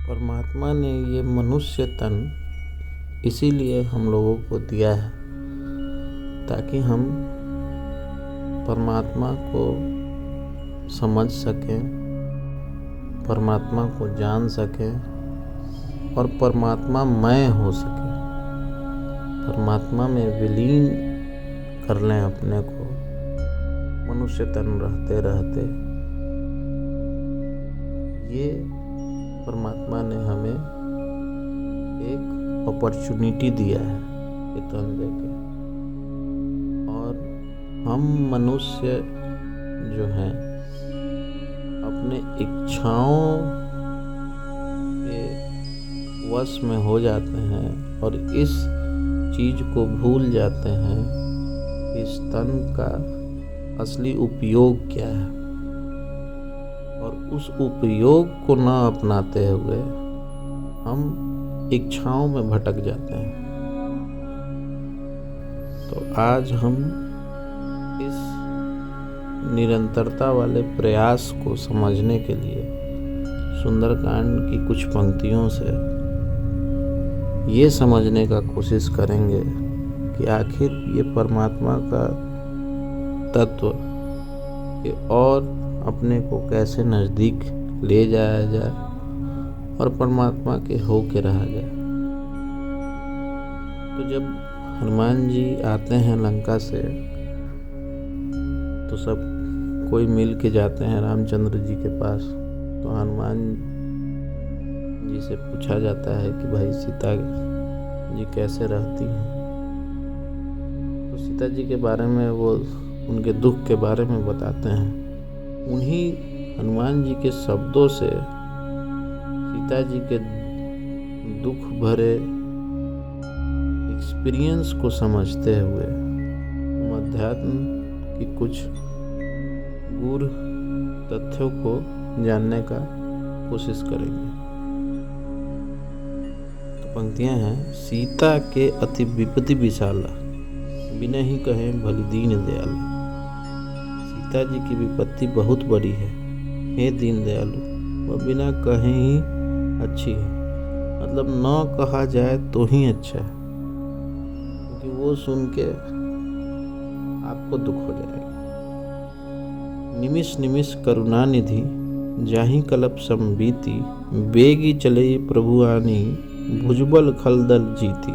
परमात्मा ने ये मनुष्य तन इसीलिए हम लोगों को दिया है ताकि हम परमात्मा को समझ सकें, परमात्मा को जान सकें और परमात्मा मय हो सके, परमात्मा में विलीन कर लें अपने को मनुष्य तन रहते रहते। ये परमात्मा ने हमें एक अपॉर्चुनिटी दिया है ये तन देके। और हम मनुष्य जो हैं अपने इच्छाओं के वश में हो जाते हैं और इस चीज़ को भूल जाते हैं इस तन का असली उपयोग क्या है, और उस उपयोग को न अपनाते हुए हम इच्छाओं में भटक जाते हैं। तो आज हम इस निरंतरता वाले प्रयास को समझने के लिए सुंदरकांड की कुछ पंक्तियों से ये समझने का कोशिश करेंगे कि आखिर ये परमात्मा का तत्व कि और अपने को कैसे नज़दीक ले जाया जाए और परमात्मा के हो के रहा जाए। तो जब हनुमान जी आते हैं लंका से तो सब कोई मिल के जाते हैं रामचंद्र जी के पास। तो हनुमान जी से पूछा जाता है कि भाई सीता जी कैसे रहती हैं। तो सीता जी के बारे में वो उनके दुख के बारे में बताते हैं। उन्हीं हनुमान जी के शब्दों से सीता जी के दुख भरे एक्सपीरियंस को समझते हुए हम अध्यात्म की कुछ गूढ़ तथ्यों को जानने का कोशिश करेंगे। तो पंक्तियां हैं, सीता के अति विपत्ति विशाला, बिना ही कहें भली दीन दयाला। सीता जी की विपत्ति बहुत बड़ी है, हे दीन दयालु, वह बिना कहे ही अच्छी है। मतलब न कहा जाए तो ही अच्छा है, क्योंकि वो सुन के आपको दुख हो जाएगा। निमिष निमिष करुणा निधि, जाहि कल्प संबीती, बेगी चले प्रभु आनी, भुजबल खलदल जीती।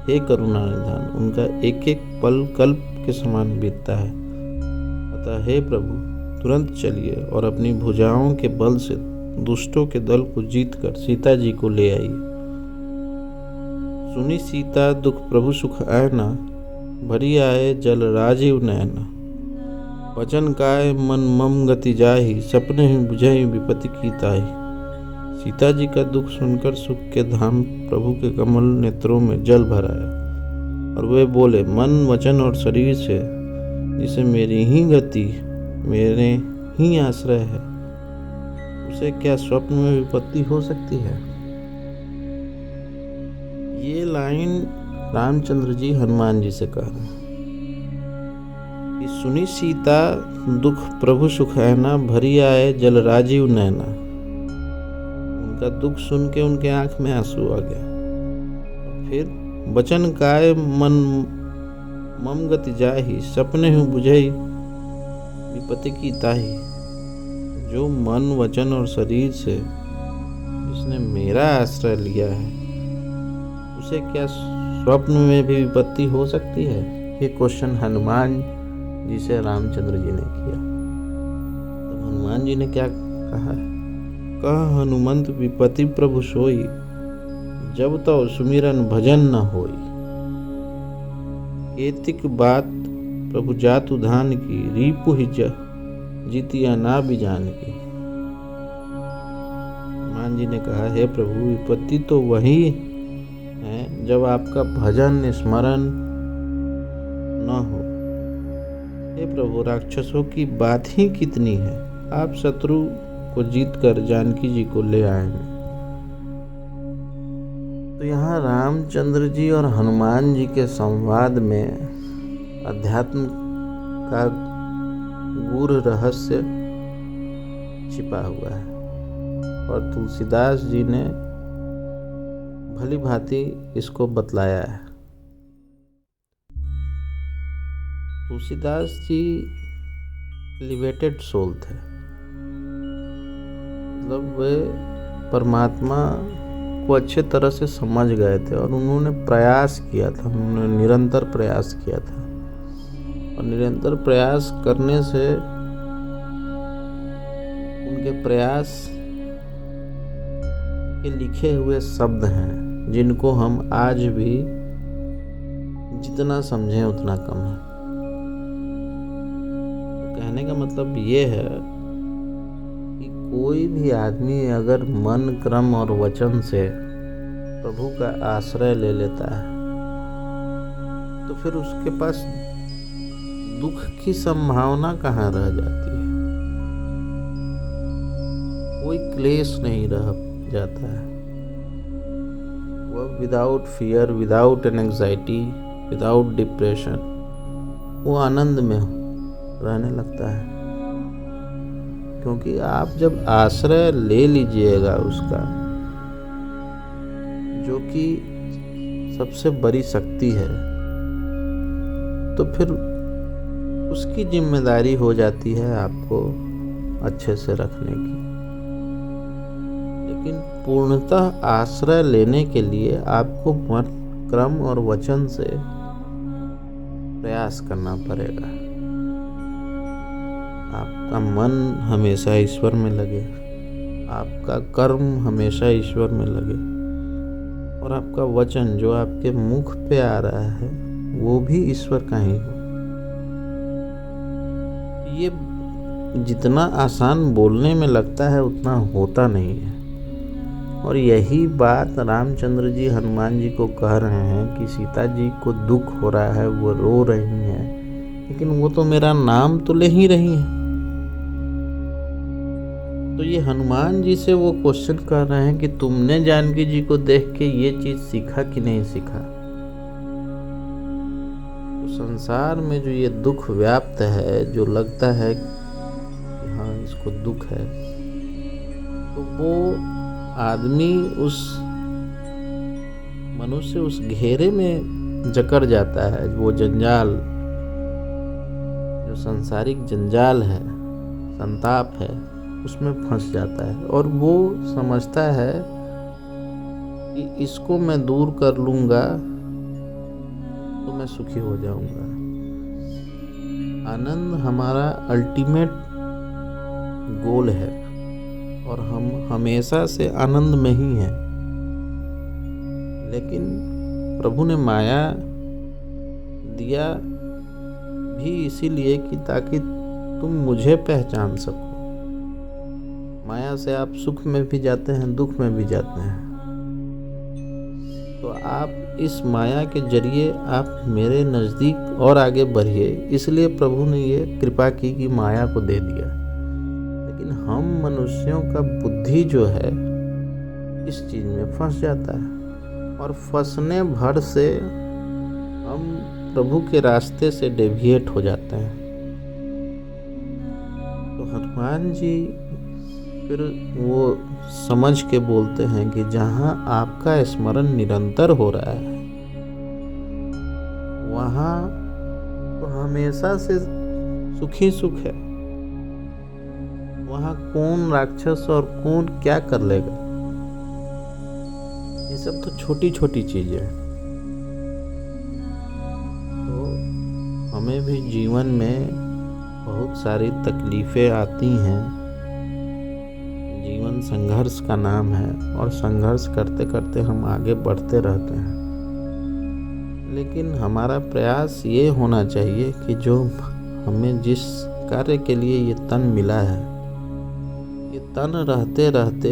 हे करुणा निधान, उनका एक एक पल कल्प के समान बीतता है। अतः हे प्रभु तुरंत चलिए और अपनी भुजाओं के बल से दुष्टों के दल को जीत कर सीता जी को ले आइए। सुनी सीता दुख प्रभु सुख आयना, भरी आए जल राजीव नयना। वचन काय मन मम गति जाहि, सपने ही बुझाई विपत्ति की ताहि। सीता जी का दुख सुनकर सुख के धाम प्रभु के कमल नेत्रों में जल भर आया और वे बोले, मन वचन और शरीर से जिसे मेरी ही गति मेरे ही आश्रय है, उसे क्या स्वप्न में विपत्ति हो सकती है। ये लाइन रामचंद्र जी हनुमान जी से कह रहे हैं कि सुनी सीता दुख प्रभु सुख ऐना, भरी आए जल राजीव नैना। उनका दुख सुन के उनके आंख में आंसू आ गया। फिर वचन काय मन मम गति जाहि, सपने हूँ बुझई विपत्ति की ताहि। जो मन वचन और शरीर से जिसने मेरा आश्रय लिया है, उसे क्या स्वप्न में भी विपत्ति हो सकती है। ये क्वेश्चन हनुमान जी से रामचंद्र जी ने किया। तो हनुमान जी ने क्या कहा है, कह हनुमंत विपत्ति प्रभु सोई, जब तो सुमिरन भजन न होई। एतिक बात प्रभु जातु धान की, रीपु ही जीतिया ना भी जान की। हनुमान जी ने कहा, हे प्रभु विपत्ति तो वही है जब आपका भजन स्मरण न हो। हे प्रभु राक्षसों की बात ही कितनी है, आप शत्रु को जीत कर जानकी जी को ले आएंगे। तो यहाँ रामचंद्र जी और हनुमान जी के संवाद में अध्यात्म का गूढ़ रहस्य छिपा हुआ है। और तुलसीदास जी ने भली भांति इसको बतलाया है। तुलसीदास जी एलिवेटेड सोल थे, मतलब वे परमात्मा को अच्छे तरह से समझ गए थे और उन्होंने प्रयास किया था, उन्होंने निरंतर प्रयास किया था। और निरंतर प्रयास करने से उनके प्रयास के लिखे हुए शब्द हैं जिनको हम आज भी जितना समझें उतना कम है। तो कहने का मतलब ये है कि कोई भी आदमी अगर मन, क्रम और वचन से प्रभु का आश्रय ले लेता है तो फिर उसके पास दुख की संभावना कहाँ रह जाती है। कोई क्लेश नहीं रह जाता है। वह without fear, without anxiety, without depression वो आनंद में रहने लगता है। क्योंकि आप जब आश्रय ले लीजिएगा उसका, जो कि सबसे बड़ी शक्ति है, तो फिर उसकी जिम्मेदारी हो जाती है आपको अच्छे से रखने की। लेकिन पूर्णतः आश्रय लेने के लिए आपको मन, क्रम और वचन से प्रयास करना पड़ेगा। आपका मन हमेशा ईश्वर में लगे, आपका कर्म हमेशा ईश्वर में लगे, और आपका वचन जो आपके मुख पे आ रहा है वो भी ईश्वर का ही हो। ये जितना आसान बोलने में लगता है उतना होता नहीं है। और यही बात रामचंद्र जी हनुमान जी को कह रहे हैं कि सीता जी को दुख हो रहा है, वो रो रही हैं, लेकिन वो तो मेरा नाम तो ले ही रही हैं। तो ये हनुमान जी से वो क्वेश्चन कर रहे हैं कि तुमने जानकी जी को देख के ये चीज सीखा कि नहीं सीखा। तो संसार में जो ये दुख व्याप्त है, जो लगता है कि हाँ इसको दुख है, तो वो आदमी उस मनुष्य उस घेरे में जकड़ जाता है। वो जंजाल, जो सांसारिक जंजाल है, संताप है, उसमें फंस जाता है और वो समझता है कि इसको मैं दूर कर लूँगा तो मैं सुखी हो जाऊँगा। आनंद हमारा अल्टीमेट गोल है और हम हमेशा से आनंद में ही हैं। लेकिन प्रभु ने माया दिया भी इसीलिए कि ताकि तुम मुझे पहचान सको। माया से आप सुख में भी जाते हैं, दुख में भी जाते हैं। तो आप इस माया के जरिए आप मेरे नज़दीक और आगे बढ़िए, इसलिए प्रभु ने ये कृपा की कि माया को दे दिया। लेकिन हम मनुष्यों का बुद्धि जो है इस चीज़ में फंस जाता है और फंसने भर से हम प्रभु के रास्ते से डेविएट हो जाते हैं। तो हनुमान जी फिर वो समझ के बोलते हैं कि जहाँ आपका स्मरण निरंतर हो रहा है वहाँ तो हमेशा से सुखी सुख है। वहाँ कौन राक्षस और कौन क्या कर लेगा। ये सब तो छोटी छोटी चीजें हैं। तो हमें भी जीवन में बहुत सारी तकलीफें आती हैं। जीवन संघर्ष का नाम है और संघर्ष करते करते हम आगे बढ़ते रहते हैं। लेकिन हमारा प्रयास ये होना चाहिए कि जो हमें जिस कार्य के लिए ये तन मिला है, ये तन रहते रहते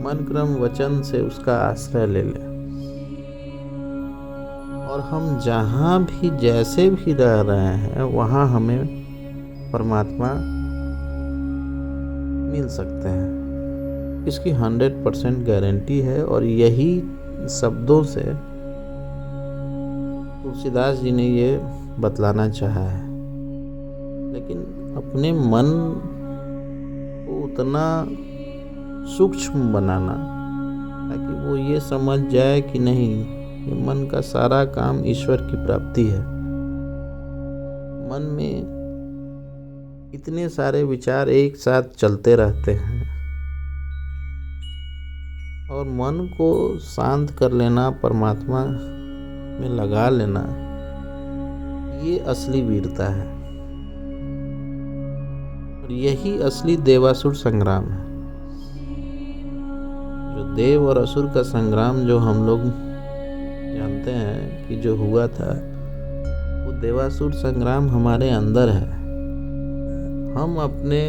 मन क्रम वचन से उसका आश्रय ले लें। और हम जहाँ भी जैसे भी रह रहे हैं वहाँ हमें परमात्मा मिल सकते हैं, इसकी 100% गारंटी है। और यही शब्दों से तुलसीदास जी ने ये बतलाना चाहा है। लेकिन अपने मन को उतना सूक्ष्म बनाना, ताकि वो ये समझ जाए कि नहीं, ये मन का सारा काम ईश्वर की प्राप्ति है। मन में इतने सारे विचार एक साथ चलते रहते हैं और मन को शांत कर लेना, परमात्मा में लगा लेना, ये असली वीरता है और यही असली देवासुर संग्राम है। जो देव और असुर का संग्राम जो हम लोग जानते हैं कि जो हुआ था, वो देवासुर संग्राम हमारे अंदर है। हम अपने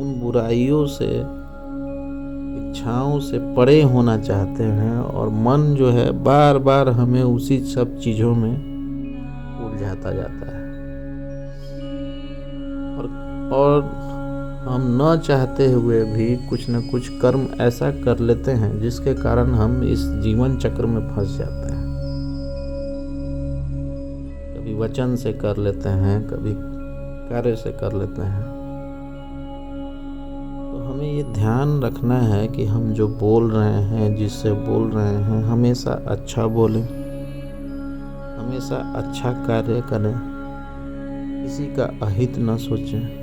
उन बुराइयों से, इच्छाओं से परे होना चाहते हैं और मन जो है बार बार हमें उसी सब चीज़ों में उलझाता जाता है और हम न चाहते हुए भी कुछ न कुछ कर्म ऐसा कर लेते हैं जिसके कारण हम इस जीवन चक्र में फंस जाते हैं। कभी वचन से कर लेते हैं, कभी कार्य से कर लेते हैं। तो हमें ये ध्यान रखना है कि हम जो बोल रहे हैं, जिससे बोल रहे हैं, हमेशा अच्छा बोलें, हमेशा अच्छा कार्य करें, किसी का अहित न सोचें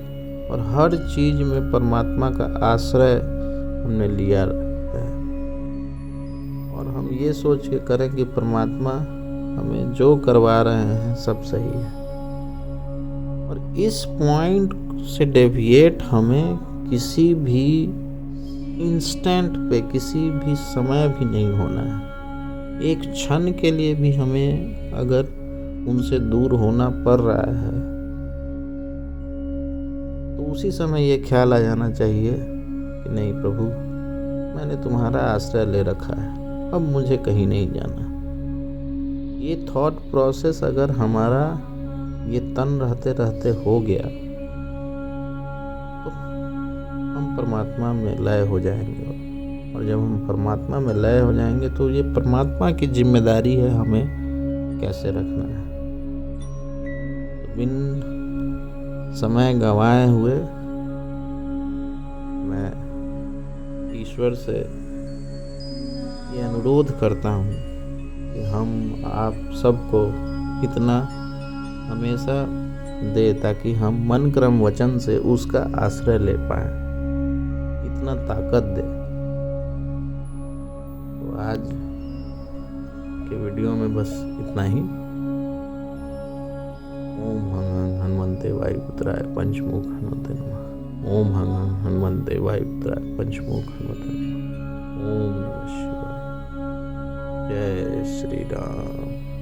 और हर चीज में परमात्मा का आश्रय हमने लिया है और हम ये सोच के करें कि परमात्मा हमें जो करवा रहे हैं सब सही है। और इस पॉइंट से डेविएट हमें किसी भी इंस्टेंट पे, किसी भी समय भी नहीं होना है। एक क्षण के लिए भी हमें अगर उनसे दूर होना पड़ रहा है तो उसी समय ये ख्याल आ जाना चाहिए कि नहीं प्रभु, मैंने तुम्हारा आश्रय ले रखा है, अब मुझे कहीं नहीं जाना। ये थॉट प्रोसेस अगर हमारा ये तन रहते रहते हो गया तो हम परमात्मा में लय हो जाएंगे और जब हम परमात्मा में लय हो जाएंगे तो ये परमात्मा की जिम्मेदारी है हमें कैसे रखना है। तो बिन समय गंवाए हुए मैं ईश्वर से ये अनुरोध करता हूँ कि हम आप सबको इतना हमेशा दे ताकि हम मन क्रम वचन से उसका आश्रय ले पाए, इतना ताकत दे। तो आज के वीडियो में बस इतना ही। ओम हनुमंते वायुपुत्राय पंचमुख हनुमते नमः। ओम हनुमंते वायुपुत्राय पंचमुख हनुमते नमः। ओम नमः शिवाय। जय श्री राम।